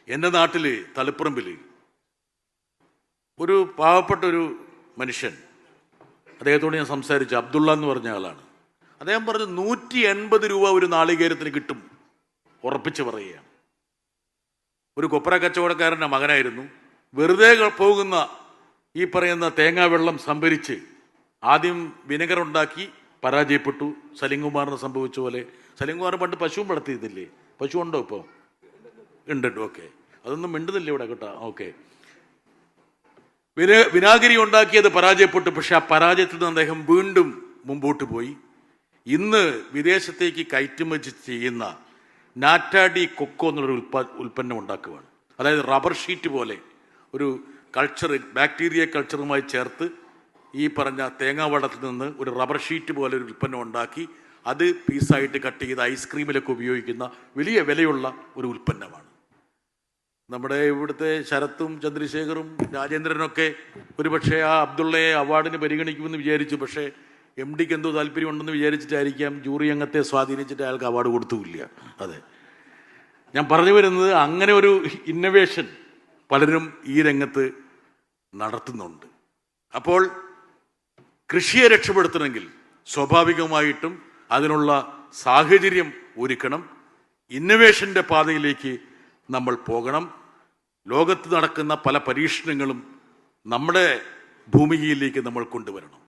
എൻ്റെ നാട്ടിൽ തളിപ്പറമ്പിൽ ഒരു പാവപ്പെട്ട ഒരു മനുഷ്യൻ, അദ്ദേഹത്തോട് ഞാൻ സംസാരിച്ചു, അബ്ദുള്ള എന്ന് പറഞ്ഞ ആളാണ്. അദ്ദേഹം പറഞ്ഞു 180 രൂപ ഒരു നാളികേരത്തിന് കിട്ടും, ഉറപ്പിച്ച് പറയുകയാണ്. ഒരു കൊപ്ര കച്ചവടക്കാരൻ്റെ മകനായിരുന്നു. വെറുതെ പോകുന്ന ഈ പറയുന്ന തേങ്ങാ വെള്ളം സംഭരിച്ച് ആദ്യം വിനെഗർ ഉണ്ടാക്കി പരാജയപ്പെട്ടു. സലിംകുമാറിന് സംഭവിച്ച പോലെ. സലിംകുമാർ പണ്ട് പശുവും വളർത്തിയിരുന്നില്ലേ? പശു ഉണ്ടോ ഇപ്പോൾ? ഉണ്ട്. ഓക്കെ, അതൊന്നും മിണ്ടുന്നില്ല ഇവിടെ കേട്ടോ. ഓക്കെ, വിനാഗിരി ഉണ്ടാക്കിയത് പരാജയപ്പെട്ടു. പക്ഷെ ആ പരാജയത്തിൽ നിന്ന് അദ്ദേഹം വീണ്ടും മുമ്പോട്ട് പോയി. ഇന്ന് വിദേശത്തേക്ക് കയറ്റുമതി ചെയ്യുന്ന നാറ്റാഡി കൊക്കോ എന്നുള്ളൊരു ഉൽപ്പന്നം ഉണ്ടാക്കുകയാണ്. അതായത് റബ്ബർ ഷീറ്റ് പോലെ ഒരു കൾച്ചർ, ബാക്ടീരിയ കൾച്ചറുമായി ചേർത്ത് ഈ പറഞ്ഞ തേങ്ങാ വെള്ളത്തിൽ നിന്ന് ഒരു റബ്ബർ ഷീറ്റ് പോലെ ഒരു ഉൽപ്പന്നം ഉണ്ടാക്കി അത് പീസായിട്ട് കട്ട് ചെയ്ത് ഐസ്ക്രീമിലൊക്കെ ഉപയോഗിക്കുന്ന വലിയ വിലയുള്ള ഒരു ഉൽപ്പന്നമാണ്. നമ്മുടെ ഇവിടുത്തെ ശരത്തും ചന്ദ്രശേഖറും രാജേന്ദ്രനൊക്കെ ഒരുപക്ഷെ ആ അബ്ദുള്ളയെ അവാർഡിന് പരിഗണിക്കുമെന്ന് വിചാരിച്ചു. പക്ഷേ MD എന്തോ താല്പര്യമുണ്ടെന്ന് വിചാരിച്ചിട്ടായിരിക്കാം ജൂറി അംഗത്തെ സ്വാധീനിച്ചിട്ട് അയാൾക്ക് അവാർഡ് കൊടുത്തുമില്ല. അതെ, ഞാൻ പറഞ്ഞു വരുന്നത് അങ്ങനെ ഒരു ഇന്നൊവേഷൻ പലരും ഈ രംഗത്ത് നടത്തുന്നുണ്ട്. അപ്പോൾ കൃഷിയെ രക്ഷപ്പെടുത്തണമെങ്കിൽ സ്വാഭാവികമായിട്ടും അതിനുള്ള സാഹചര്യം ഒരുക്കണം. ഇന്നൊവേഷൻ്റെ പാതയിലേക്ക് നമ്മൾ പോകണം. ലോകത്ത് നടക്കുന്ന പല പരീക്ഷണങ്ങളും നമ്മുടെ ഭൂമികയിലേക്ക് നമ്മൾ കൊണ്ടുവരണം.